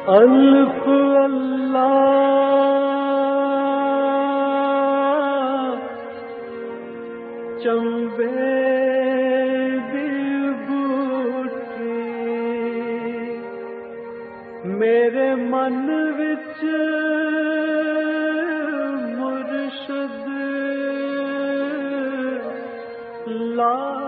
الف اللہ چمبے دل بوٹی میرے من وچ مرشد لائی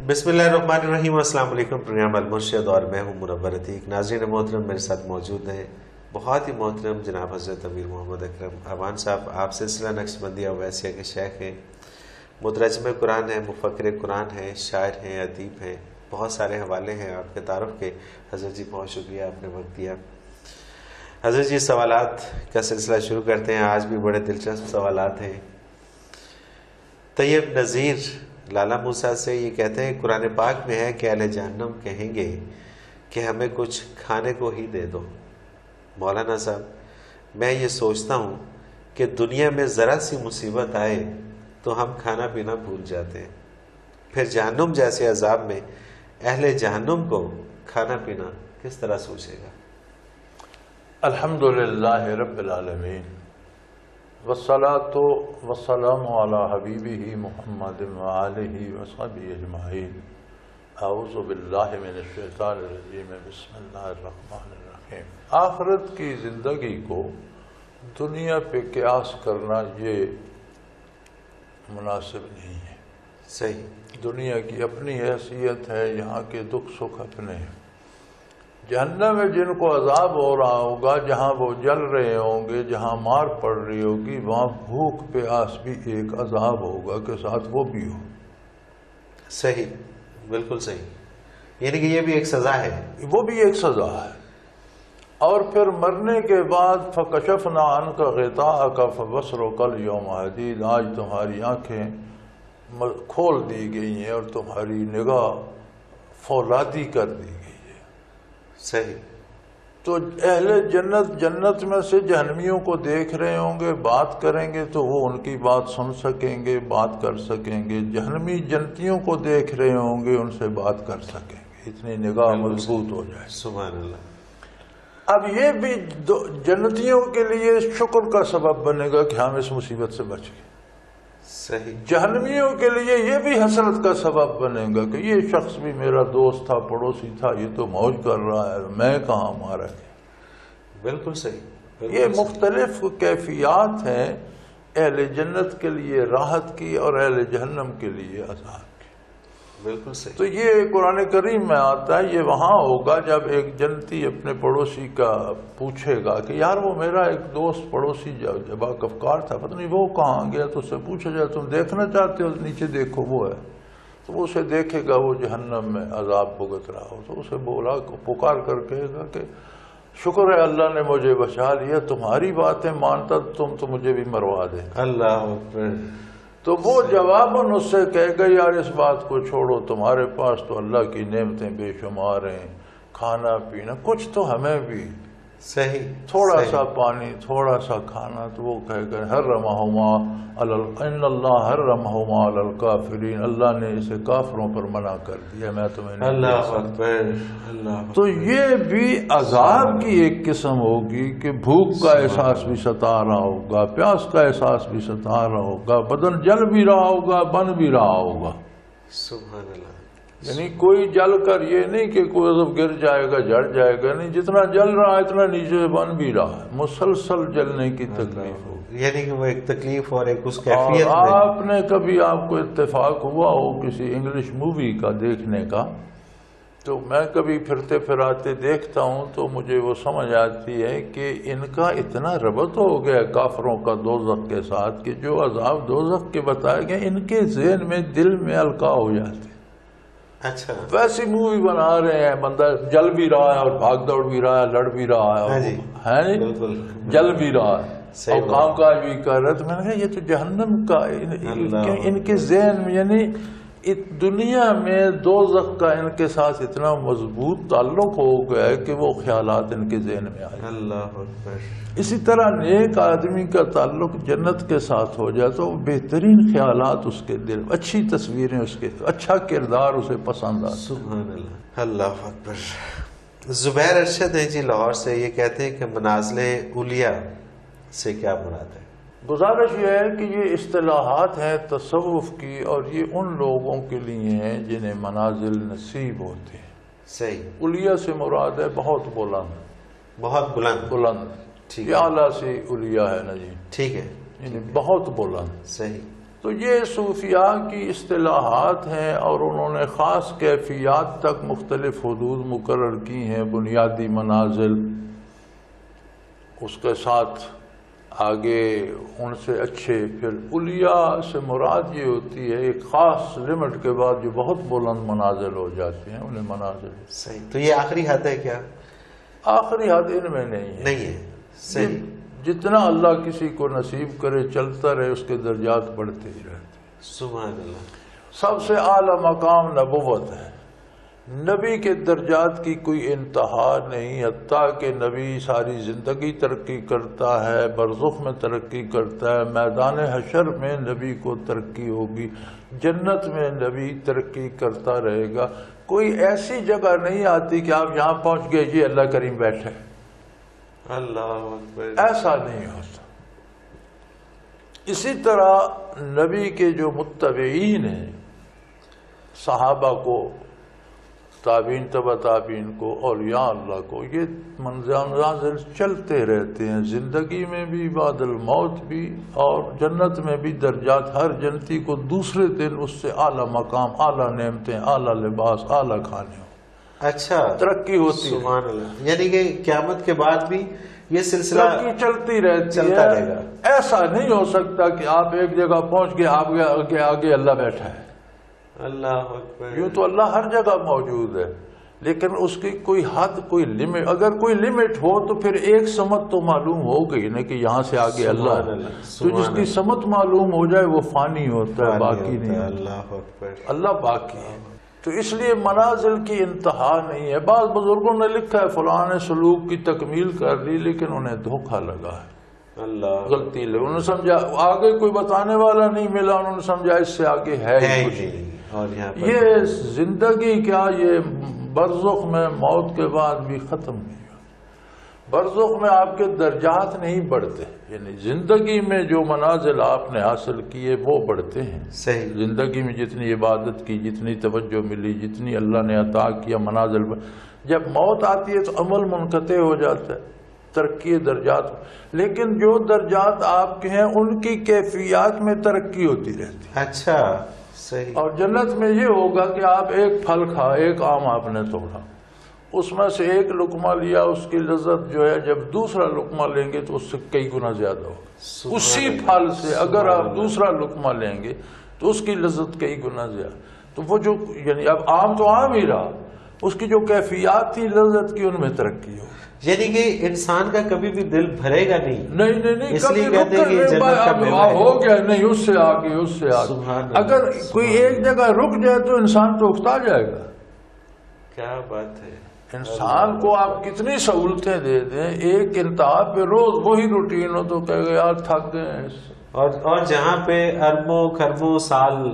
بسم اللہ الرحمن الرحیم۔ السلام علیکم۔ پروگرام المرشد اور میں ہوں منور عتیق۔ ناظرین محترم، میرے ساتھ موجود ہیں بہت ہی محترم جناب حضرت امیر محمد اکرم اعوان صاحب۔ آپ سلسلہ نقش بندیہ اویسیہ کے شیخ ہیں، مترجم قرآن ہیں، مفکر قرآن ہیں، شاعر ہیں، ادیب ہیں، بہت سارے حوالے ہیں آپ کے تعارف کے۔ حضرت جی بہت شکریہ، آپ نے وقت دیا۔ حضرت جی سوالات کا سلسلہ شروع کرتے ہیں۔ آج بھی بڑے دلچسپ سوالات ہیں۔ طیب نذیر لالا موسیٰ سے یہ کہتے ہیں، قرآن پاک میں ہے کہ اہل جہنم کہیں گے کہ ہمیں کچھ کھانے کو ہی دے دو۔ مولانا صاحب، میں یہ سوچتا ہوں کہ دنیا میں ذرا سی مصیبت آئے تو ہم کھانا پینا بھول جاتے ہیں، پھر جہنم جیسے عذاب میں اہل جہنم کو کھانا پینا کس طرح سوچے گا؟ الحمدللہ رب العالمین، والصلاة والسلام علی حبیبہ محمد وآلہ وصحبہ اجمعین۔ اعوذ باللہ من الشیطان الرجیم، بسم اللہ الرحمن الرحیم۔ آخرت کی زندگی کو دنیا پہ قیاس کرنا یہ مناسب نہیں ہے۔ صحیح۔ دنیا کی اپنی حیثیت ہے، یہاں کے دکھ سکھ اپنے ہیں۔ جہنم میں جن کو عذاب ہو رہا ہوگا، جہاں وہ جل رہے ہوں گے، جہاں مار پڑ رہی ہوگی، وہاں بھوک پیاس بھی ایک عذاب ہوگا کہ ساتھ وہ بھی ہو۔ صحیح، بالکل صحیح، یعنی کہ یہ بھی ایک سزا ہے۔ وہ بھی ایک سزا ہے۔ اور پھر مرنے کے بعد فَكَشَفْنَا عَنْكَ غِطَاءَكَ فَبَصَرُكَ الْيَوْمَ حَدِيدٌ، آج تمہاری آنکھیں کھول دی گئی ہیں اور تمہاری نگاہ فولادی کر دی گئی ہے۔ صحیح۔ تو اہل جنت میں سے جہنمیوں کو دیکھ رہے ہوں گے، بات کریں گے تو وہ ان کی بات سن سکیں گے، بات کر سکیں گے۔ جہنمی جنتیوں کو دیکھ رہے ہوں گے، ان سے بات کر سکیں گے، اتنی نگاہ مضبوط ہو جائے۔ سبحان اللہ۔ اب یہ بھی جنتیوں کے لیے شکر کا سبب بنے گا کہ ہم اس مصیبت سے بچ گئے۔ صحیح۔ جہنمیوں کے لیے یہ بھی حسرت کا سبب بنے گا کہ یہ شخص بھی میرا دوست تھا، پڑوسی تھا، یہ تو موج کر رہا ہے، میں کہاں مارا گیا۔ بالکل صحیح۔ یہ مختلف کیفیات ہیں اہل جنت کے لیے راحت کی اور اہل جہنم کے لیے عذاب کی۔ بالکل صحیح۔ تو یہ قرآن کریم میں آتا ہے، یہ وہاں ہوگا جب ایک جنتی اپنے پڑوسی کا پوچھے گا کہ یار وہ میرا ایک دوست پڑوسی جب افکار تھا، پتہ نہیں وہ کہاں گیا، تو اس سے پوچھا جائے تم دیکھنا چاہتے ہو، نیچے دیکھو وہ ہے، تو وہ اسے دیکھے گا، وہ جہنم میں عذاب بھگت رہا ہو، تو اسے بولا پکار کر کہے گا کہ شکر ہے اللہ نے مجھے بچا لیا، تمہاری باتیں مانتا تم تو مجھے بھی مروا دے۔ اللہ اکبر۔ تو وہ جواباً اس سے کہے گا یار اس بات کو چھوڑو، تمہارے پاس تو اللہ کی نعمتیں بے شمار ہیں، کھانا پینا، کچھ تو ہمیں بھی، صحیح، تھوڑا سا پانی، تھوڑا سا کھانا۔ تو وہ کہے گا حرمہما ان اللہ حرمہما علی الکافرین، اللہ نے اسے کافروں پر منع کر دیا، میں تمہیں نہیں۔ اللہ اکبر، اللہ اکبر۔ تو یہ بھی عذاب کی ایک قسم ہوگی کہ بھوک کا احساس بھی ستا رہا ہوگا، پیاس کا احساس بھی ستا رہا ہوگا، بدن جل بھی رہا ہوگا، بن بھی رہا ہوگا۔ سبحان اللہ۔ یعنی کوئی جل کر یہ نہیں کہ کوئی عذاب گر جائے گا، جڑ جائے گا، نہیں، جتنا جل رہا ہے اتنا نیچے بن بھی رہا ہے، مسلسل جلنے کی تکلیف ہوگی۔ یعنی کہ وہ ایک تکلیف اور ایک اس کیفیت اور میں۔ آپ نے کبھی آپ کو اتفاق ہوا ہو کسی انگلش مووی کا دیکھنے کا، تو میں کبھی پھرتے پھراتے دیکھتا ہوں تو مجھے وہ سمجھ آتی ہے کہ ان کا اتنا ربط ہو گیا کافروں کا دوزخ کے ساتھ کہ جو عذاب دوزخ کے بتائے گئے ان کے ذہن میں، دل میں القاع ہو جاتے۔ اچھا، ویسی مووی بنا رہے ہیں، بندہ جل بھی رہا ہے اور بھاگ دوڑ بھی رہا ہے، لڑ بھی رہا ہے، ہے بالکل، جل بھی رہا ہے اور کام کاج بھی کر رہا ہے۔ تو میں نے کہا یہ تو جہنم کا ان کے ذہن میں، یعنی دنیا میں دوزخ کا ان کے ساتھ اتنا مضبوط تعلق ہو گیا ہے کہ وہ خیالات ان کے ذہن میں آئے. اللہ اکبر. اسی طرح نیک آدمی کا تعلق جنت کے ساتھ ہو جائے تو بہترین خیالات اس کے دل، اچھی تصویریں اس کے، اچھا کردار اسے پسند آتا. سبحان اللہ. اللہ اکبر. زبیر ارشد ہیں جی لاہور سے، یہ کہتے ہیں کہ منازل اولیاء سے کیا مراد ہے؟ گزارش یہ ہے کہ یہ اصطلاحات ہیں تصوف کی، اور یہ ان لوگوں کے لیے ہیں جنہیں منازل نصیب ہوتے ہیں. صحیح. اولیاء سے مراد ہے بہت بلند، بہت بلند. بلند. ٹھیک یہ اعلیٰ سے اولیاء ہے نا جی، ٹھیک ہے. یعنی بہت بلند. صحیح. تو یہ صوفیاء کی اصطلاحات ہیں، اور انہوں نے خاص کیفیات تک مختلف حدود مقرر کی ہیں، بنیادی منازل. اس کے ساتھ آگے ان سے اچھے، پھر اولیاء سے مراد یہ ہوتی ہے ایک خاص لمٹ کے بعد جو بہت بلند منازل ہو جاتے ہیں انہیں منازل. صحیح. تو یہ آخری حد ہے کیا؟ آخری حد ان میں نہیں ہے. نہیں ہے. صحیح. جتنا اللہ کسی کو نصیب کرے چلتا رہے، اس کے درجات بڑھتے ہی رہتے ہیں. سبحان اللہ. سب سے اعلیٰ مقام نبوت ہے. نبی کے درجات کی کوئی انتہا نہیں، حتیٰ کہ نبی ساری زندگی ترقی کرتا ہے، برزخ میں ترقی کرتا ہے، میدان حشر میں نبی کو ترقی ہوگی، جنت میں نبی ترقی کرتا رہے گا. کوئی ایسی جگہ نہیں آتی کہ آپ یہاں پہنچ گئے جی اللہ کریم بیٹھے. اللہ اکبر. ایسا نہیں ہوتا. اسی طرح نبی کے جو متبعین ہیں، صحابہ کو، تابعین تبع تابعین کو، اولیاء اللہ کو، یہ منازل چلتے رہتے ہیں، زندگی میں بھی، بعد الموت بھی، اور جنت میں بھی. درجات ہر جنتی کو دوسرے دن اس سے اعلیٰ مقام، اعلیٰ نعمتیں، اعلیٰ لباس، اعلیٰ کھانے ہو. اچھا. ترقی ہوتی ہے. سبحان اللہ. یعنی کہ قیامت کے بعد بھی یہ سلسلہ ترقی چلتی رہتی چلتا ہے. رہے گا. ایسا نہیں ہو سکتا کہ آپ ایک جگہ پہنچ گئے، آپ کے آگے اللہ بیٹھا ہے. اللہ اکبر. یوں تو اللہ ہر جگہ موجود ہے، لیکن اس کی کوئی حد، کوئی لمٹ. اگر کوئی لمٹ ہو تو پھر ایک سمت تو معلوم ہو گئی نا کہ یہاں سے آگے اللہ ہے. تو جس کی سمت معلوم ہو جائے وہ فانی ہوتا ہے، باقی نہیں. اللہ اکبر. اللہ باقی ہے. تو اس لیے منازل کی انتہا نہیں ہے. بعض بزرگوں نے لکھا ہے فلاں نے سلوک کی تکمیل کر لی، لیکن انہیں دھوکہ لگا ہے، اللہ غلطی لگی. انہوں نے سمجھا آگے کوئی بتانے والا نہیں ملا، انہوں نے سمجھا اس سے آگے ہے ہی کچھ نہیں. اور یہاں پر یہ زندگی کیا، یہ برزخ میں موت کے بعد بھی ختم نہیں ہو. برزخ میں آپ کے درجات نہیں بڑھتے، یعنی زندگی میں جو منازل آپ نے حاصل کیے وہ بڑھتے ہیں. صحیح. زندگی میں جتنی عبادت کی، جتنی توجہ ملی، جتنی اللہ نے عطا کیا، منازل جب موت آتی ہے تو عمل منقطع ہو جاتا ہے، ترقی درجات. لیکن جو درجات آپ کے ہیں ان کی کیفیات میں ترقی ہوتی رہتی ہے. اچھا. صحیح. اور جنت میں یہ ہوگا کہ آپ ایک پھل کھا، ایک آم آپ نے توڑا، اس میں سے ایک لقمہ لیا، اس کی لذت جو ہے جب دوسرا لقمہ لیں گے تو اس سے کئی گنا زیادہ ہوگا. اسی پھل سے اگر آپ دوسرا لقمہ لیں گے تو اس کی لذت کئی گنا زیادہ. تو وہ جو، یعنی اب آم تو آم ہی رہا، اس کی جو کیفیات تھی لذت کی ان میں ترقی ہو. یعنی کہ انسان کا کبھی بھی دل بھرے گا نہیں. نہیں اس لیے کہتے ہیں کہ جنت کا میوہ ہے. ہو گیا نہیں، اس سے آگے، اس سے آگے. اگر کوئی ایک جگہ رک جائے تو انسان تو اکتا جائے گا. کیا بات ہے. انسان کو آپ کتنی سہولتیں دے دیں، ایک انتہا پہ روز وہی روٹین ہو تو کہے گا یار تھک گئے ہیں. اور جہاں پہ اربوں خربوں سال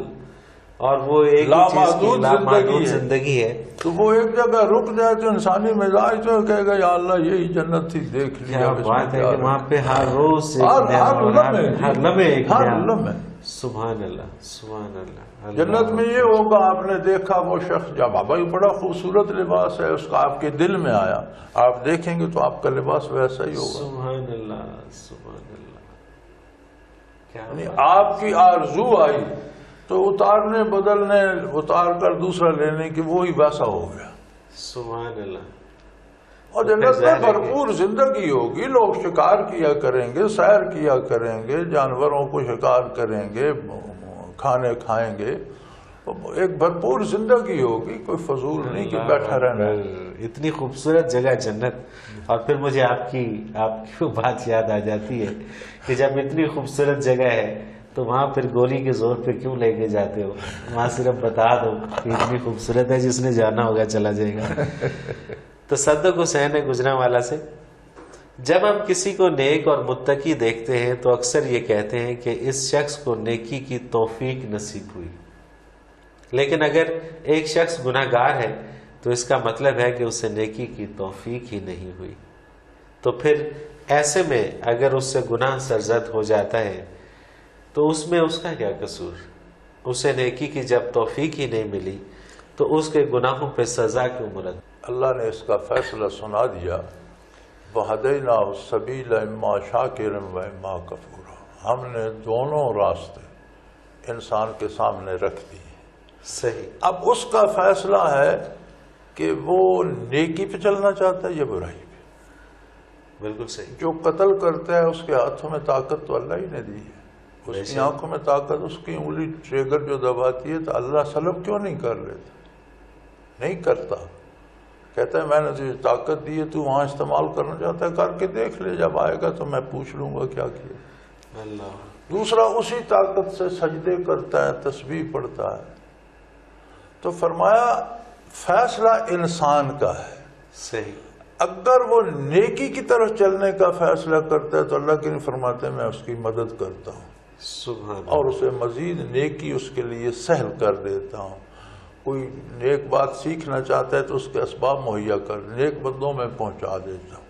اور وہ ایک لامحدود زندگی ہے، تو وہ ایک جگہ رک جائے تو انسانی مزاج تو کہے گا یا اللہ یہی جنت تھی، دیکھ لیا. کیا بات ہے کہ وہاں پہ ہر روز ہر لمحے. سبحان اللہ. سبحان اللہ. جنت میں یہ ہوگا، آپ نے دیکھا وہ شخص جب بھائی بڑا خوبصورت لباس ہے اس کا آپ کے دل میں آیا، آپ دیکھیں گے تو آپ کا لباس ویسا ہی ہوگا. سبحان اللہ. سبحان اللہ. یعنی آپ کی آرزو آئی تو اتارنے بدلنے، اتار کر دوسرا لینے کی وہی ویسا ہو گیا. سبحان اللہ. اور جنت میں بھرپور زندگی ہوگی، لوگ شکار کیا کریں گے، سیر کیا کریں گے، جانوروں کو شکار کریں گے، کھانے کھائیں گے، ایک بھرپور زندگی ہوگی، کوئی فضول نہیں کہ بیٹھا رہنا. اتنی خوبصورت جگہ جنت. اور پھر مجھے آپ کی وہ بات یاد آ جاتی ہے کہ جب اتنی خوبصورت جگہ ہے تو وہاں پھر گولی کے زور پہ کیوں لے کے جاتے ہو؟ وہاں صرف بتا دو کہ اتنی خوبصورت ہے، جس نے جانا ہوگا چلا جائے گا۔ تو صدق حسین ہے گجرانوالہ سے، جب ہم کسی کو نیک اور متقی دیکھتے ہیں تو اکثر یہ کہتے ہیں کہ اس شخص کو نیکی کی توفیق نصیب ہوئی، لیکن اگر ایک شخص گناہ گار ہے تو اس کا مطلب ہے کہ اسے نیکی کی توفیق ہی نہیں ہوئی۔ تو پھر ایسے میں اگر اس سے گناہ سرزد ہو جاتا ہے تو اس میں اس کا کیا قصور؟ اسے نیکی کی جب توفیق ہی نہیں ملی تو اس کے گناہوں پہ سزا کیوں مرد؟ اللہ نے اس کا فیصلہ سنا دیا، وَهَدَيْنَاهُ السَّبِيلَ إِمَّا شَاكِرًا وَإِمَّا كَفُورًا۔ ہم نے دونوں راستے انسان کے سامنے رکھ دیے۔ صحیح۔ اب اس کا فیصلہ ہے کہ وہ نیکی پہ چلنا چاہتا ہے یا برائی پہ۔ بالکل صحیح۔ جو قتل کرتا ہے اس کے ہاتھوں میں طاقت تو اللہ ہی نے دی ہے، اس کی آنکھوں میں طاقت، اس کی انگلی ٹریگر جو دباتی ہے، تو اللہ سلب کیوں نہیں کر لیتا؟ نہیں کرتا، کہتا ہے میں نے تجھے طاقت دی ہے، تو وہاں استعمال کرنا چاہتا ہے، کر کے دیکھ لے، جب آئے گا تو میں پوچھ لوں گا کیا کیا۔ اللہ۔ دوسرا اسی طاقت سے سجدے کرتا ہے، تسبیح پڑھتا ہے۔ تو فرمایا فیصلہ انسان کا ہے۔ صحیح۔ اگر وہ نیکی کی طرف چلنے کا فیصلہ کرتا ہے تو اللہ کے نہیں فرماتے میں اس کی مدد کرتا ہوں سبحان اور اسے مزید نیکی اس کے لیے سہل کر دیتا ہوں۔ کوئی نیک بات سیکھنا چاہتا ہے تو اس کے اسباب مہیا کر نیک بندوں میں پہنچا دیتا ہوں۔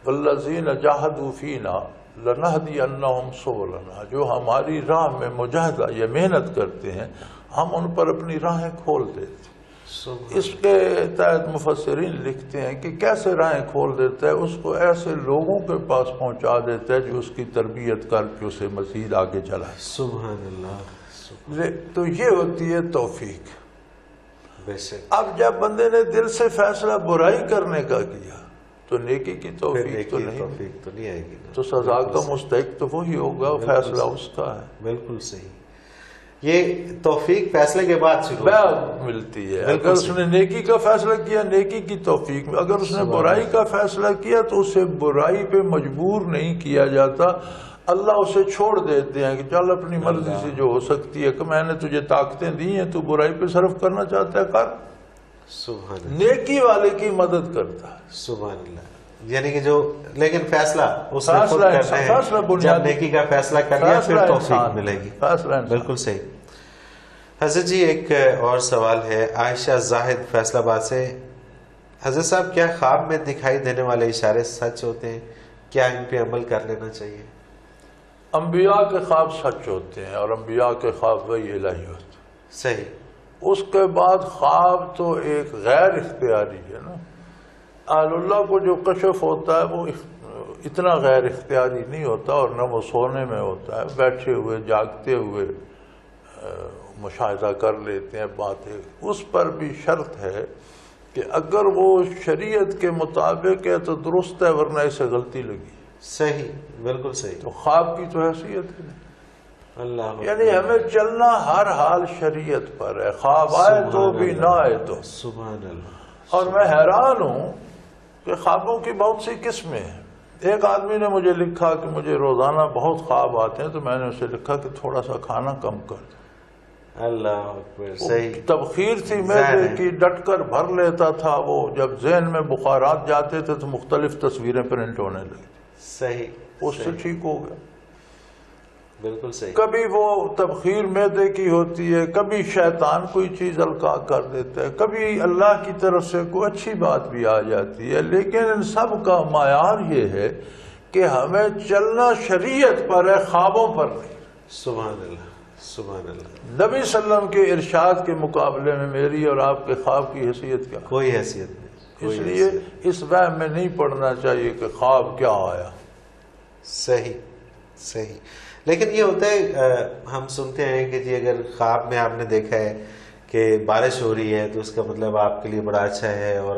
وَالَّذِينَ جَاهَدُوا فِينَا لَنَهْدِيَنَّهُمْ سُبُلَنَا، جو ہماری راہ میں مجاہدہ یا محنت کرتے ہیں ہم ان پر اپنی راہیں کھول دیتے ہیں۔ اس کے تحت مفسرین لکھتے ہیں کہ کیسے راہیں کھول دیتا ہے؟ اس کو ایسے لوگوں کے پاس پہنچا دیتا ہے جو اس کی تربیت کر کے اسے مزید آگے چلائے۔ سبحان اللہ۔ تو یہ ہوتی ہے توفیق۔ بے شک۔ اب جب بندے نے دل سے فیصلہ برائی کرنے کا کیا تو نیکی کی توفیق تو نہیں آئے گی، تو سزا کا مستحق تو وہی ہوگا، فیصلہ اس کا ہے۔ بالکل صحیح۔ یہ توفیق فیصلے کے بعد شروع ملتی ہے۔ اگر اس نے نیکی کا فیصلہ کیا نیکی کی توفیق میں، اگر اس نے برائی کا فیصلہ کیا تو اسے برائی پہ مجبور نہیں کیا جاتا، اللہ اسے چھوڑ دیتے ہیں کہ چل اپنی مرضی سے جو ہو سکتی ہے، کہ میں نے تجھے طاقتیں دی ہیں، تو برائی پہ صرف کرنا چاہتا ہے کر۔ سبحان اللہ۔ نیکی والے کی مدد کرتا ہے۔ سبحان اللہ۔ یعنی کہ جو لیکن فیصلہ اس نے خود کرنا ہے، جب نیکی کا فیصلہ کر لیا پھر توفیق ملے گی۔ بالکل صحیح۔ حضرت جی ایک اور سوال ہے عائشہ زاہد فیصل آباد سے، حضرت صاحب کیا خواب میں دکھائی دینے والے اشارے سچ ہوتے ہیں؟ کیا ان پہ عمل کر لینا چاہیے؟ انبیاء کے خواب سچ ہوتے ہیں اور انبیاء کے خواب وہی الہی ہوتے ہیں۔ صحیح۔ اس کے بعد خواب تو ایک غیر اختیاری ہے نا، اہل اللہ کو جو کشف ہوتا ہے وہ اتنا غیر اختیاری نہیں ہوتا، اور نہ وہ سونے میں ہوتا ہے، بیٹھے ہوئے جاگتے ہوئے مشاہدہ کر لیتے ہیں باتیں۔ اس پر بھی شرط ہے کہ اگر وہ شریعت کے مطابق ہے تو درست ہے، ورنہ اسے غلطی لگی۔ صحیح، بالکل صحیح۔ تو خواب کی تو حیثیت ہے اللہ، یعنی ہمیں چلنا ہر حال شریعت پر ہے، خواب آئے تو بھی نہ آئے تو۔ سبحان اللہ۔ اور میں حیران ہوں کہ خوابوں کی بہت سی قسمیں ہیں۔ ایک آدمی نے مجھے لکھا کہ مجھے روزانہ بہت خواب آتے ہیں، تو میں نے اسے لکھا کہ تھوڑا سا کھانا کم کر دو۔ اللہ اکبر۔ صحیح۔ تبخیر تھی معدے کی، ڈٹ کر بھر لیتا تھا وہ، جب ذہن میں بخارات جاتے تھے تو مختلف تصویریں پرنٹ ہونے لگتی۔ صحیح۔ اس سے ٹھیک ہو گیا۔ بالکل صحیح۔ کبھی وہ تبخیر معدے کی ہوتی ہے، کبھی شیطان کوئی چیز القاء کر دیتا ہے، کبھی اللہ کی طرف سے کوئی اچھی بات بھی آ جاتی ہے، لیکن ان سب کا معیار یہ ہے کہ ہمیں چلنا شریعت پر ہے، خوابوں پر نہیں۔ سبحان اللہ، سبحان اللہ۔ نبی صلی اللہ علیہ وسلم کے ارشاد کے مقابلے میں میری اور آپ کے خواب کی حیثیت کیا؟ کوئی حیثیت نہیں۔ اس لیے اس وہم میں نہیں پڑھنا چاہیے کہ خواب کیا آیا۔ صحیح، صحیح۔ لیکن یہ ہوتا ہے ہم سنتے ہیں کہ جی اگر خواب میں آپ نے دیکھا ہے کہ بارش ہو رہی ہے تو اس کا مطلب آپ کے لیے بڑا اچھا ہے اور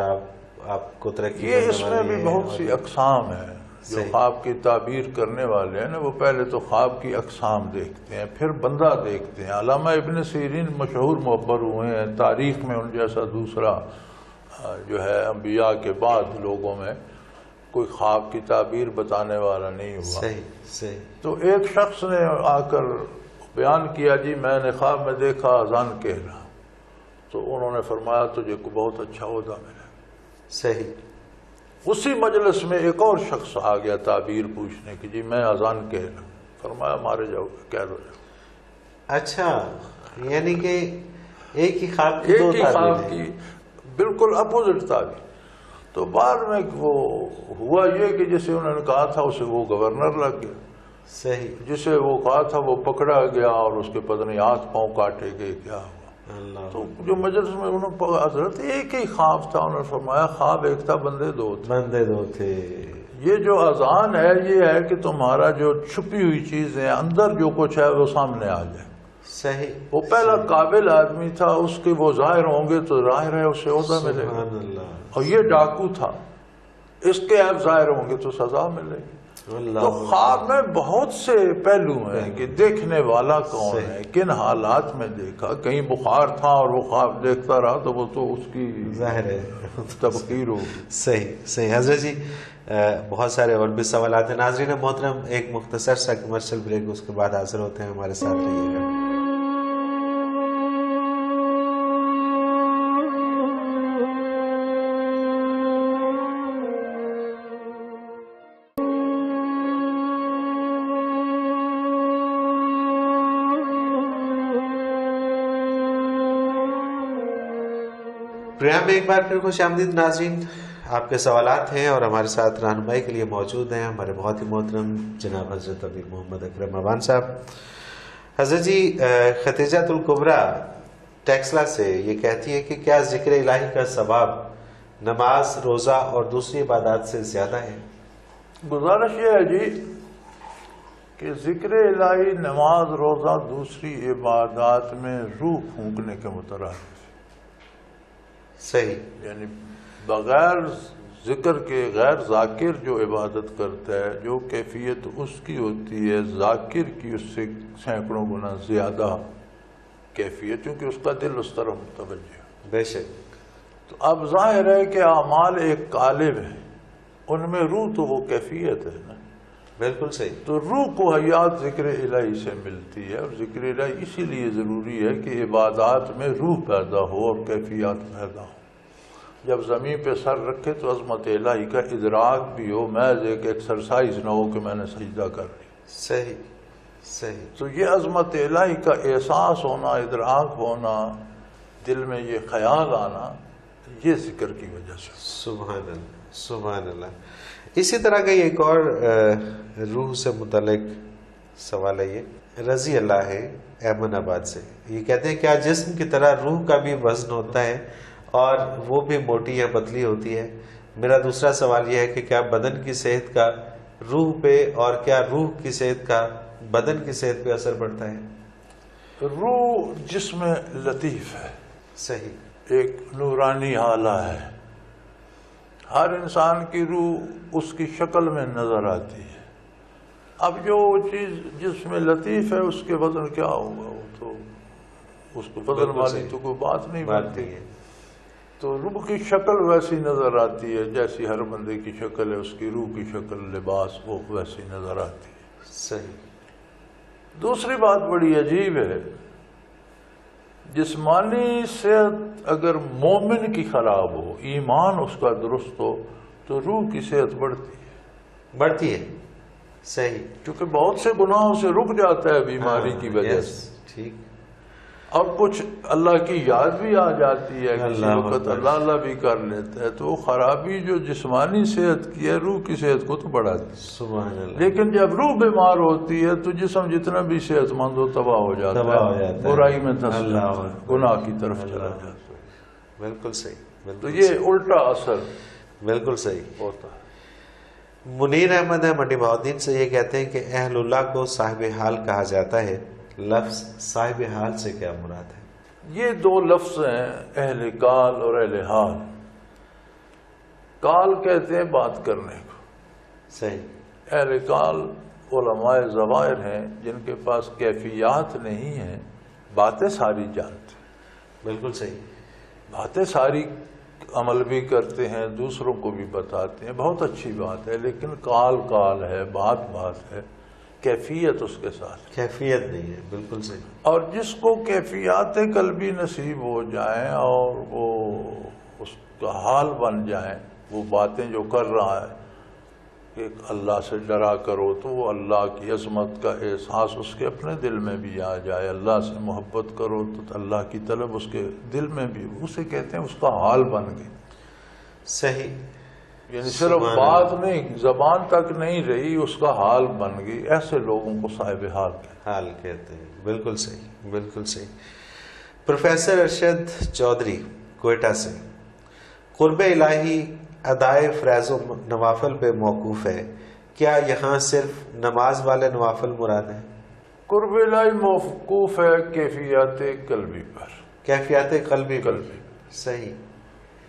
آپ کو ترقی یہ اس میں بھی بہت سی اقسام ہیں۔ جو خواب کی تعبیر کرنے والے ہیں نا، وہ پہلے تو خواب کی اقسام دیکھتے ہیں، پھر بندہ دیکھتے ہیں۔ علامہ ابن سیرین مشہور معبر ہوئے ہیں، تاریخ میں ان جیسا دوسرا جو ہے انبیاء کے بعد لوگوں میں کوئی خواب کی تعبیر بتانے والا نہیں ہوا۔ صحیح، صحیح۔ تو ایک شخص نے آ کر بیان کیا جی میں نے خواب میں دیکھا اذان کہہ رہا، تو انہوں نے فرمایا تجھے کو بہت اچھا عہدہ ملے گا۔ صحیح۔ اسی مجلس میں ایک اور شخص آ گیا تعبیر پوچھنے کی، جی میں اذان کہہ رہا ہوں، فرمایا مارے جاؤ گے، کہہ دو جاؤ۔ اچھا، یعنی کہ ایک ہی خواب کی ایک دو ہی خواب تعبیریں۔ کی بالکل اپوزٹ تعبیر۔ تو بعد میں وہ ہوا یہ کہ جسے انہوں نے کہا تھا اسے وہ گورنر لگ گیا، صحیح۔ جسے وہ کہا تھا وہ پکڑا گیا اور اس کے پتہ نہیں ہاتھ پاؤں کاٹے گئے، کیا ہوا۔ اللہ، تو جو مجلس میں انہوں نے حضرت ایک ہی خواب تھا، انہوں نے فرمایا خواب ایک تھا بندے دو تھے۔ بندے دو تھے۔ یہ جو اذان ہے یہ ہے کہ تمہارا جو چھپی ہوئی چیزیں اندر جو کچھ ہے وہ سامنے آ جائے۔ صحیح۔ وہ پہلا قابل آدمی تھا، اس کے وہ ظاہر ہوں گے تو ظاہر ہے اسے عہدہ ملے گا، سبحان اللہ، اور یہ ڈاکو تھا، اس کے عیب ظاہر ہوں گے تو سزا ملے گی۔ اللہ۔ تو خواب میں بہت سے پہلو ہیں کہ دیکھنے والا کون ہے، کن حالات میں دیکھا۔ کہیں بخار تھا اور وہ خواب دیکھتا رہا تو وہ تو اس کی ظاہر ہے تبخیر ہوگی۔ صحیح صحیح۔ حضرت جی بہت سارے اور بھی سوالات ہیں۔ ناظرین محترم، ایک مختصر سا کمرشل بریک، اس کے بعد حاضر ہوتے ہیں، ہمارے ساتھ رہیے گا۔ پروگرام میں ایک بار پھر خوش آمدید ناظرین، آپ کے سوالات ہیں اور ہمارے ساتھ رہنمائی کے لیے موجود ہیں ہمارے بہت ہی محترم جناب حضرت امیر محمد اکرم ابان صاحب۔ حضرت جی، ختیجۃ الکبریٰ ٹیکسلا سے یہ کہتی ہے کہ کیا ذکر الہی کا ثواب نماز، روزہ اور دوسری عبادات سے زیادہ ہے؟ گزارش یہ ہے جی کہ ذکر الہی نماز، روزہ، دوسری عبادات میں روح پھونکنے کے مترادف، صحیح، یعنی بغیر ذکر کے غیر ذاکر جو عبادت کرتا ہے، جو کیفیت اس کی ہوتی ہے ذاکر کی اس سے سینکڑوں گنا زیادہ کیفیت، کیونکہ اس کا دل اس طرف متوجہ ہے۔ بے شک۔ تو اب ظاہر ہے کہ اعمال ایک قالب ہے، ان میں روح تو وہ کیفیت ہے نا، بالکل صحیح۔ تو روح کو حیات ذکر الہی سے ملتی ہے، اور ذکر الہی اسی لیے ضروری ہے کہ عبادات میں روح پیدا ہو اور کیفیات پیدا ہو۔ جب زمین پہ سر رکھے تو عظمت الہی کا ادراک بھی ہو، محض ایک ایکسرسائز نہ ہو کہ میں نے سجدہ کر لیا۔ صحیح صحیح۔ تو یہ عظمت الہی کا احساس ہونا، ادراک ہونا، دل میں یہ خیال آنا، یہ ذکر کی وجہ سے۔ سبحان اللہ سبحان اللہ۔ اسی طرح کا ایک اور روح سے متعلق سوال ہے، یہ رضی اللہ ہے احمد آباد سے، یہ کہتے ہیں کیا جسم کی طرح روح کا بھی وزن ہوتا ہے اور وہ بھی موٹی یا پتلی ہوتی ہے؟ میرا دوسرا سوال یہ ہے کہ کیا بدن کی صحت کا روح پہ اور کیا روح کی صحت کا بدن کی صحت پہ اثر پڑتا ہے؟ روح جسم لطیف ہے، صحیح، ایک نورانی حالہ ہے، ہر انسان کی روح اس کی شکل میں نظر آتی ہے۔ اب جو چیز جس میں لطیف ہے اس کے وزن کیا ہوگا، وہ تو اس کو وزن والی تو کوئی بات نہیں بنتی ہے۔ تو روح کی شکل ویسی نظر آتی ہے جیسی ہر بندے کی شکل ہے، اس کی روح کی شکل، لباس وہ ویسی نظر آتی ہے۔ صحیح۔ دوسری بات بڑی عجیب ہے، جسمانی صحت اگر مومن کی خراب ہو، ایمان اس کا درست ہو، تو روح کی صحت بڑھتی ہے۔ صحیح، کیونکہ بہت سے گناہوں سے رک جاتا ہے بیماری کی وجہ سے، ٹھیک، اور کچھ اللہ کی یاد بھی آ جاتی ہے، کسی اللہ وقت اللہ بھی کر لیتا ہے، تو وہ خرابی جو جسمانی صحت کی ہے روح کی صحت کو تو بڑھاتی ہے۔ سبحان اللہ۔ لیکن جب روح بیمار ہوتی ہے تو جسم جتنا بھی صحت مند ہو تباہ ہو جاتا ہے، برائی میں دھس جاتا ہے، گناہ کی طرف چلا جاتا ہے۔ بالکل صحیح، تو یہ الٹا اثر بالکل صحیح ہوتا ہے۔ منیر احمد ہے منڈی بہاؤدین سے، یہ کہتے ہیں کہ اہل اللہ کو صاحب حال کہا جاتا ہے، لفظ صاحب حال سے کیا مراد ہے؟ یہ دو لفظ ہیں، اہل کال اور اہل حال۔ کال کہتے ہیں بات کرنے کو، صحیح، اہل کال علماء ظواہر ہیں جن کے پاس کیفیات نہیں ہیں، باتیں ساری جانتے ہیں، بالکل صحیح، باتیں ساری عمل بھی کرتے ہیں، دوسروں کو بھی بتاتے ہیں، بہت اچھی بات ہے، لیکن کال کال ہے، بات بات ہے، کیفیت اس کے ساتھ، کیفیت نہیں ہے، بالکل صحیح. اور جس کو کیفیات قلبی نصیب ہو جائیں اور وہ اس کا حال بن جائیں، وہ باتیں جو کر رہا ہے کہ اللہ سے ڈرا کرو، تو وہ اللہ کی عظمت کا احساس اس کے اپنے دل میں بھی آ جائے، اللہ سے محبت کرو تو اللہ کی طلب اس کے دل میں بھی، اسے کہتے ہیں اس کا حال بن گئی. صحیح. یعنی صرف بات نہیں، زبان تک نہیں رہی، اس کا حال بن گئی. ایسے لوگوں کو صاحب حال کہتے ہیں. حال کہتے ہیں. بالکل صحیح، بالکل صحیح. پروفیسر ارشد چودھری کوئٹہ سے، قرب الہی ادائے فریض و نوافل پہ موقوف ہے، کیا یہاں صرف نماز والے نوافل مراد ہیں؟ قرب الہی موقوف ہے کیفیات قلبی پر. کیفیات قلبی. صحیح.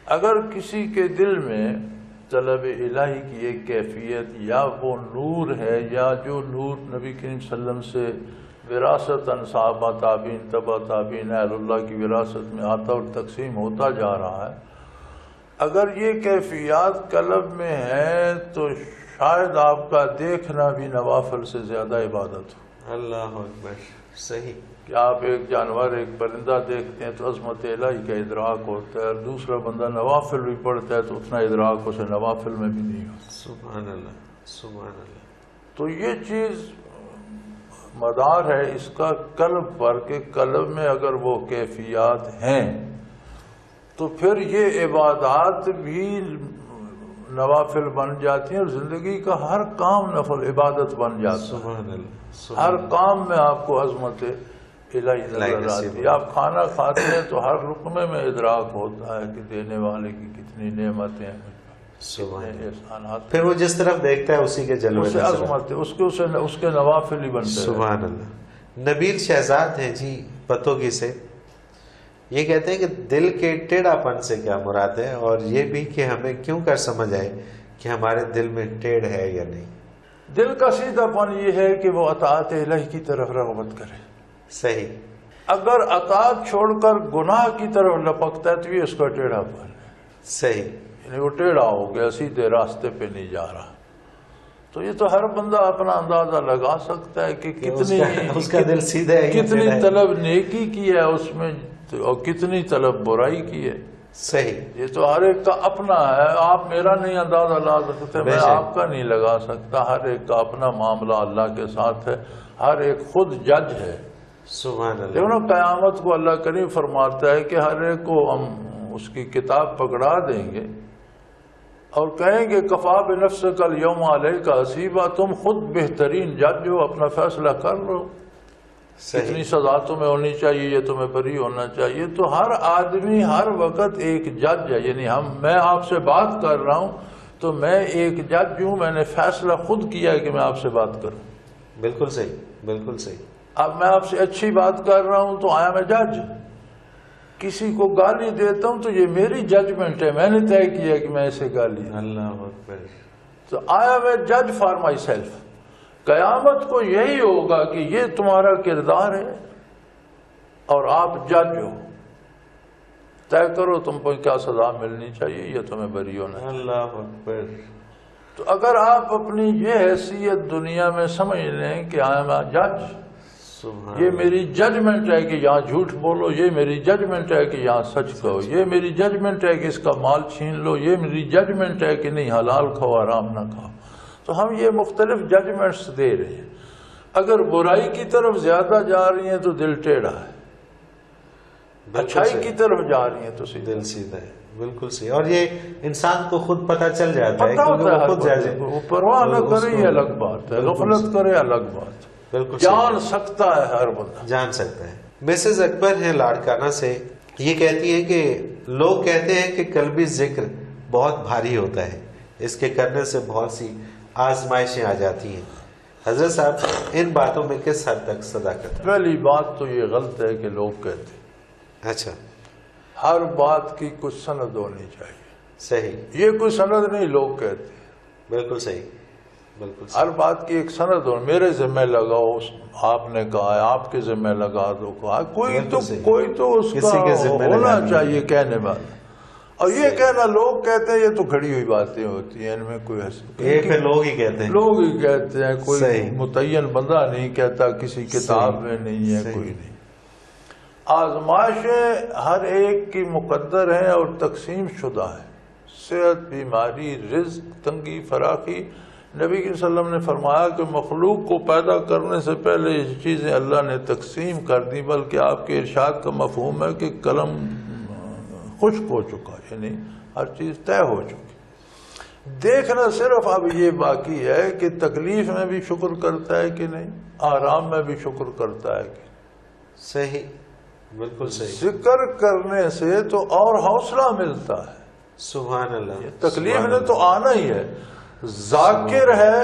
اگر کسی کے دل میں طلب الہی کی ایک کیفیت یا وہ نور ہے، یا جو نور نبی کریم صلی اللہ علیہ وسلم سے وراثت صحابہ تابعین تبع تابعین اہل اللہ کی وراثت میں آتا اور تقسیم ہوتا جا رہا ہے، اگر یہ کیفیات قلب میں ہے تو شاید آپ کا دیکھنا بھی نوافل سے زیادہ عبادت ہو. اللہ اکبر. صحیح. کہ آپ ایک جانور، ایک پرندہ دیکھتے ہیں تو عظمت الہی کا ادراک ہوتا ہے، اور دوسرا بندہ نوافل بھی پڑھتا ہے تو اتنا ادراک اسے نوافل میں بھی نہیں ہوتا. سبحان اللہ، سبحان اللہ. تو یہ چیز مدار ہے اس کا قلب پر، کہ قلب میں اگر وہ کیفیات ہیں تو پھر یہ عبادات بھی نوافل بن جاتی ہیں، اور زندگی کا ہر کام نفل عبادت بن جاتا ہے. سبحان اللہ. ہر کام میں آپ کو عظمت الہی نظر آتی ہے. آپ کھانا کھاتے ہیں تو ہر لقمے میں ادراک ہوتا ہے کہ دینے والے کی کتنی نعمتیں ہیں، کتنے احسانات. پھر وہ جس طرف دیکھتا ہے اسی کے جلوے اسے عظمت ہے، اس کے نوافل ہی بنتے ہیں. سبحان اللہ. نبیل شہزاد ہیں جی پتوگی سے، یہ کہتے ہیں کہ دل کے ٹیڑھا پن سے کیا مراد ہے، اور یہ بھی کہ ہمیں کیوں کر سمجھ آئے کہ ہمارے دل میں ٹیڑھ ہے یا نہیں. دل کا سیدھا پن یہ ہے کہ وہ اطاعت الہی کی طرف رغبت کرے. صحیح. اگر اطاعت چھوڑ کر گناہ کی طرف لپکتا ہے تو یہ اس کا ٹیڑھا پن ہے. صحیح. یعنی وہ ٹیڑھا ہو گیا، سیدھے راستے پہ نہیں جا رہا. تو یہ تو ہر بندہ اپنا اندازہ لگا سکتا ہے کہ اس کا دل سیدھا ہے، کتنی طلب نیکی کی ہے اس میں اور کتنی طلب برائی کی ہے. صحیح. یہ تو ہر ایک کا اپنا ہے. آپ میرا نہیں اندازہ لگا سکتے، میں آپ کا نہیں لگا سکتا. ہر ایک کا اپنا معاملہ اللہ کے ساتھ ہے، ہر ایک خود جج ہے. سبحان اللہ. لیکن قیامت کو اللہ کریم فرماتا ہے کہ ہر ایک کو ہم اس کی کتاب پکڑا دیں گے اور کہیں گے کفا بنفسک الیوم علیک حسیبا، تم خود بہترین جج ہو، اپنا فیصلہ کر لو. کتنی سزا تمہیں ہونی چاہیے، یہ تمہیں بری ہونا چاہیے. تو ہر آدمی ہر وقت ایک جج ہے. یعنی میں آپ سے بات کر رہا ہوں تو میں ایک جج ہوں، میں نے فیصلہ خود کیا ہے کہ میں آپ سے بات کروں. بالکل صحیح، بالکل صحیح. اب میں آپ سے اچھی بات کر رہا ہوں تو آیا میں جج. کسی کو گالی دیتا ہوں تو یہ میری ججمنٹ ہے، میں نے طے کیا کہ میں اسے گالی. اللہ اکبر. تو آیا میں جج فار مائی سیلف. قیامت کو یہی ہوگا کہ یہ تمہارا کردار ہے اور آپ جج ہو. طے کرو تم کو کیا سزا ملنی چاہیے یا تمہیں بری ہونا چاہیے. اللہ اکبر. تو اگر آپ اپنی یہ حیثیت دنیا میں سمجھ لیں کہ آئی ایم اے جج، یہ میری ججمنٹ ہے کہ یہاں جھوٹ بولو، یہ میری ججمنٹ ہے کہ یہاں سچ کہو، یہ میری ججمنٹ ہے کہ اس کا مال چھین لو، یہ میری ججمنٹ ہے کہ نہیں حلال کھاؤ حرام نہ کھاؤ. تو ہم یہ مختلف ججمنٹس دے رہے ہیں. اگر برائی کی طرف زیادہ جا رہی ہیں تو دل ٹیڑھا ہے، اچھائی کی طرف جا رہی ہیں تو دل سیدھا ہے. بالکل صحیح. اور یہ انسان کو خود پتہ چل جاتا ہے، وہ پرواہ نہ کرے یہ الگ بات ہے، غفلت کرے الگ بات. بالکل جان سکتا ہے ہر بندہ، جان سکتا ہے. مسز اکبر ہیں لاڑکانہ سے، یہ کہتی ہے کہ لوگ کہتے ہیں کہ قلبی ذکر بہت بھاری ہوتا ہے، اس کے کرنے سے بہت سی آزمائشیں آ جاتی ہیں. حضرت صاحب ان باتوں میں کس حد تک صداقت ہے؟ پہلی بات تو یہ غلط ہے کہ لوگ کہتے ہیں. اچھا. ہر بات کی کچھ سند ہونی چاہیے. صحیح. یہ کوئی سند نہیں، لوگ کہتے ہیں. بالکل صحیح، بالکل صحیح. ہر بات کی ایک سند ہو. میرے ذمہ لگاؤ، آپ نے کہا ہے، آپ کے ذمہ لگا دو، کہا کوئی تو اس کا ہونا چاہیے کہنے والا. اور یہ کہنا لوگ کہتے ہیں یہ تو کھڑی ہوئی باتیں ہوتی ہیں، ان میں کوئی یہ پھر لوگ ہی کہتے ہیں، لوگ ہی کہتے ہیں، کوئی صحیح۔ متعین بندہ نہیں کہتا، کسی کتاب میں نہیں ہے، کوئی نہیں۔ آزمائشیں ہر ایک کی مقدر ہیں اور تقسیم شدہ ہیں، صحت، بیماری، رزق، تنگی، فراخی۔ نبی صلی اللہ علیہ وسلم نے فرمایا کہ مخلوق کو پیدا کرنے سے پہلے یہ چیزیں اللہ نے تقسیم کر دی، بلکہ آپ کے ارشاد کا مفہوم ہے کہ قلم خشک ہو چکا، یعنی ہر چیز طے ہو چکی۔ دیکھنا صرف اب یہ باقی ہے کہ تکلیف میں بھی شکر کرتا ہے کہ نہیں، آرام میں بھی شکر کرتا ہے کہ صحیح، بالکل صحیح۔ ذکر کرنے سے تو اور حوصلہ ملتا ہے، سبحان اللہ۔ تکلیف نے تو آنا ہی ہے۔ ذاکر ہے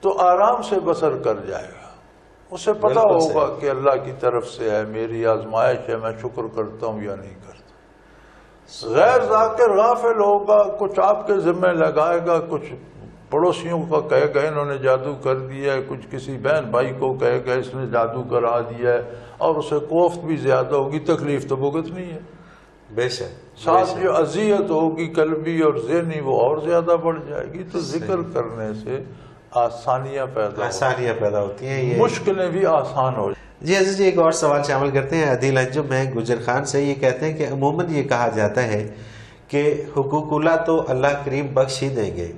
تو آرام سے بسر کر جائے گا، اسے پتہ ہوگا کہ اللہ کی طرف سے ہے، میری آزمائش ہے، میں شکر کرتا ہوں یا نہیں کرتا۔ غیر ذاکر غافل ہوگا، کچھ آپ کے ذمہ لگائے گا، کچھ پڑوسیوں کا کہے گا انہوں نے جادو کر دیا ہے، کچھ کسی بہن بھائی کو کہے گا اس نے جادو کرا دیا ہے، اور اسے کوفت بھی زیادہ ہوگی، تکلیف تو بھگتنی ہے۔ بے شک، ساتھ جو اذیت ہوگی قلبی اور ذہنی وہ اور زیادہ بڑھ جائے گی۔ تو ذکر کرنے سے آسانیاں پیدا ہوتی ہیں، یہ مشکلیں بھی آسان ہو جائیں۔ جی عزیز جی، ایک اور سوال شامل کرتے ہیں۔ عدیل انجم ہے گجر خان سے، یہ کہتے ہیں کہ عموماً یہ کہا جاتا ہے کہ حقوق اللہ تو اللہ کریم بخش ہی دیں گے،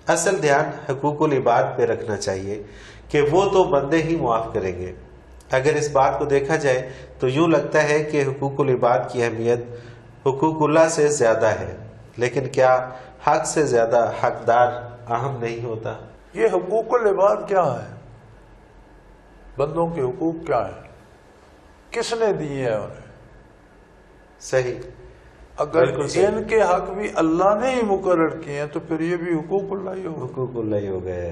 اصل دھیان حقوق العباد پہ رکھنا چاہیے کہ وہ تو بندے ہی معاف کریں گے۔ اگر اس بات کو دیکھا جائے تو یوں لگتا ہے کہ حقوق العباد کی اہمیت حقوق اللہ سے زیادہ ہے، لیکن کیا حق سے زیادہ حقدار اہم نہیں ہوتا؟ یہ حقوق العباد کیا ہے؟ بندوں کے حقوق کیا ہیں؟ کس نے دیے ہیں انہیں؟ صحیح، اگر ان کے حق بھی اللہ نے ہی مقرر کیے ہیں تو پھر یہ بھی حقوق اللہ ہی ہوگا۔ حقوق اللہ ہی ہو گئے۔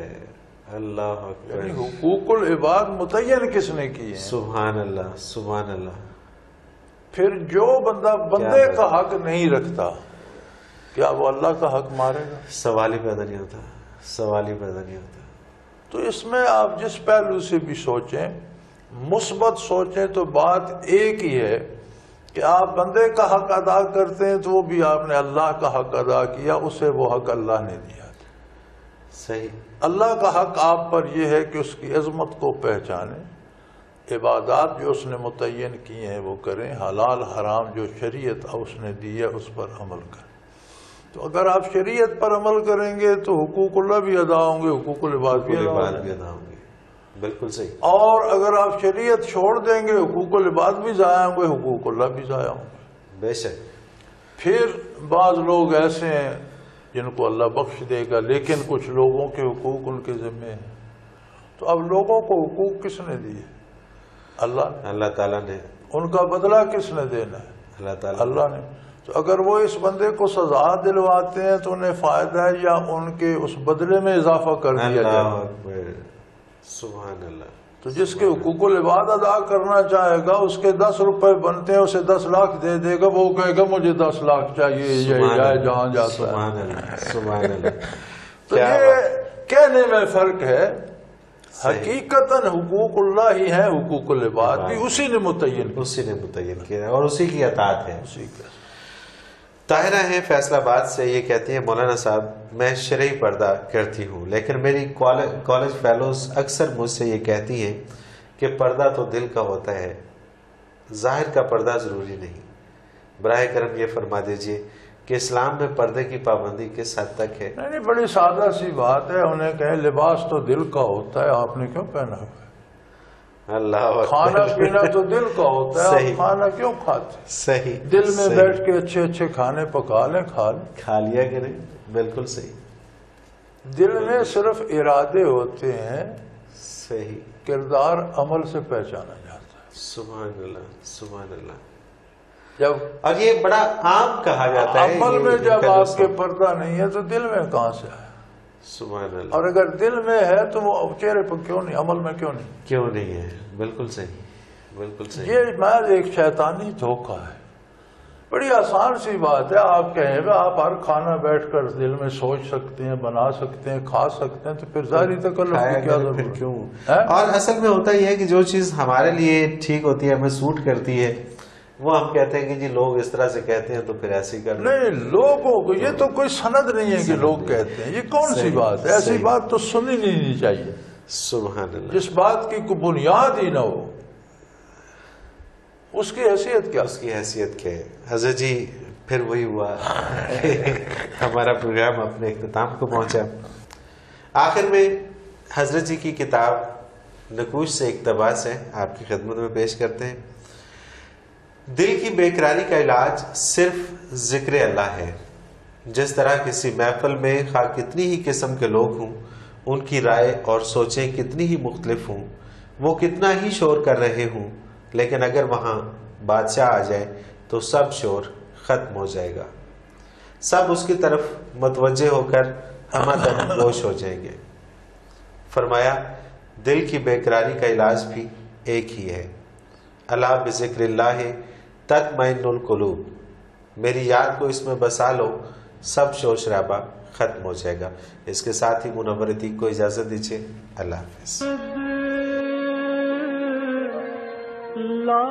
اللہ اکبر، یعنی حقوق العباد متعین کس نے کیے ہیں؟ سبحان اللہ، سبحان اللہ۔ پھر جو بندہ بندے کا حق نہیں رکھتا، کیا وہ اللہ کا حق مارے گا؟ سوال ہی پیدا نہیں ہوتا، سوال ہی پیدا نہیں ہوتا۔ تو اس میں آپ جس پہلو سے بھی سوچیں، مثبت سوچیں، تو بات ایک ہی ہے کہ آپ بندے کا حق ادا کرتے ہیں تو وہ بھی آپ نے اللہ کا حق ادا کیا، اسے وہ حق اللہ نے دیا۔ صحیح۔ اللہ کا حق آپ پر یہ ہے کہ اس کی عظمت کو پہچانیں، عبادات جو اس نے متعین کی ہیں وہ کریں، حلال حرام جو شریعت اس نے دی ہے اس پر عمل کریں۔ تو اگر آپ شریعت پر عمل کریں گے تو حقوق اللہ بھی ادا ہوں گے، حقوق العباد بھی ادا ہوں گے۔ بالکل صحیح۔ اور اگر آپ شریعت چھوڑ دیں گے حقوق العباد بھی ضائع ہوں گے، حقوق اللہ بھی ضائع ہوں گے۔ بے شک۔ پھر بعض لوگ ایسے ہیں جن کو اللہ بخش دے گا، لیکن کچھ لوگوں کے حقوق ان کے ذمہ ہیں۔ تو اب لوگوں کو حقوق کس نے دیے؟ اللہ تعالیٰ نے۔ ان کا بدلہ کس نے دینا ہے؟ اللہ تعالیٰ، اللہ نے۔ تو اگر وہ اس بندے کو سزا دلواتے ہیں تو انہیں فائدہ ہے یا ان کے اس بدلے میں اضافہ کر دیا جائے؟ اللہ اکبر، سبحان اللہ۔ تو جس کے حقوق العباد ادا کرنا چاہے گا، اس کے 10 روپے بنتے ہیں، اسے 10 لاکھ دے دے گا، وہ کہے گا مجھے 10 لاکھ چاہیے، یہ جائے جہاں جاتا ہے۔ سبحان اللہ، سبحان اللہ۔ تو یہ کہنے میں فرق ہے، حقیقتاً حقوق اللہ ہی ہیں، حقوق العباد بھی اسی نے متعین کیا اور اسی کی اطاعت ہے۔ اسی کا۔ طاہرہ ہیں فیصل آباد سے، یہ کہتی ہیں مولانا صاحب میں شرعی پردہ کرتی ہوں، لیکن میری کالج فیلوز اکثر مجھ سے یہ کہتی ہیں کہ پردہ تو دل کا ہوتا ہے، ظاہر کا پردہ ضروری نہیں۔ براہ کرم یہ فرما دیجئے کہ اسلام میں پردے کی پابندی کس حد تک ہے؟ نہیں، بڑی سادہ سی بات ہے، انہیں کہیں لباس تو دل کا ہوتا ہے، آپ نے کیوں پہنا ہوا ہے؟ اللہ کھانا پینا تو دل کا ہوتا ہے، آپ کھانا کیوں کھاتے؟ صحیح۔ دل میں بیٹھ کے اچھے اچھے کھانے پکا لیں، کھا لیا کریں، بالکل صحیح۔ دل میں صرف ارادے ہوتے ہیں، صحیح، کردار عمل سے پہچانا جاتا ہے۔ سبحان اللہ، سبحان اللہ۔ جب اور یہ بڑا عام کہا جاتا ہے، عمل میں جب آپ کے پردہ نہیں ہے تو دل میں کہاں سے ہے؟ سبحان اللہ۔ اور اگر دل میں ہے تو وہ چہرے پر کیوں نہیں، عمل میں کیوں نہیں ہے؟ بالکل صحیح، بالکل صحیح۔ یہ محض ایک شیطانی دھوکہ ہے۔ بڑی آسان سی بات ہے، آپ کہیں گا آپ ہر کھانا بیٹھ کر دل میں سوچ سکتے ہیں، بنا سکتے ہیں، کھا سکتے ہیں، تو پھر ظاہری تکلف کی کیا ضرورت؟ کیوں؟ اور اصل میں ہوتا یہ ہے کہ جو چیز ہمارے لیے ٹھیک ہوتی ہے، ہمیں سوٹ کرتی ہے، وہ ہم کہتے ہیں کہ جی لوگ اس طرح سے کہتے ہیں تو پھر ایسے ہی کر لیں۔ نہیں، لوگوں کو یہ تو کوئی سند نہیں ہے کہ لوگ کہتے ہیں، یہ کون سی بات ہے؟ ایسی بات تو سنی نہیں چاہیے، سبحان اللہ۔ جس بات کی کوئی بنیاد ہی نہ ہو، اس کی حیثیت کیا؟ اس کی حیثیت کیا ہے؟ حضرت جی پھر وہی ہوا ہمارا پروگرام اپنے اختتام کو پہنچا۔ آخر میں حضرت جی کی کتاب نقوش سے اقتباس ہے، آپ کی خدمت میں پیش کرتے ہیں۔ دل کی بے قراری کا علاج صرف ذکر اللہ ہے۔ جس طرح کسی محفل میں خواہ کتنی ہی قسم کے لوگ ہوں، ان کی رائے اور سوچیں کتنی ہی مختلف ہوں، وہ کتنا ہی شور کر رہے ہوں، لیکن اگر وہاں بادشاہ آ جائے تو سب شور ختم ہو جائے گا، سب اس کی طرف متوجہ ہو کر ہمدم گوش ہو جائیں گے۔ فرمایا دل کی بے قراری کا علاج بھی ایک ہی ہے، الا بذکر اللہ تطمئن القلوب، میری یاد کو اس میں بسا لو، سب شور شرابہ ختم ہو جائے گا۔ اس کے ساتھ ہی منور عتیق کو اجازت دیجیے، اللہ حافظ۔ لا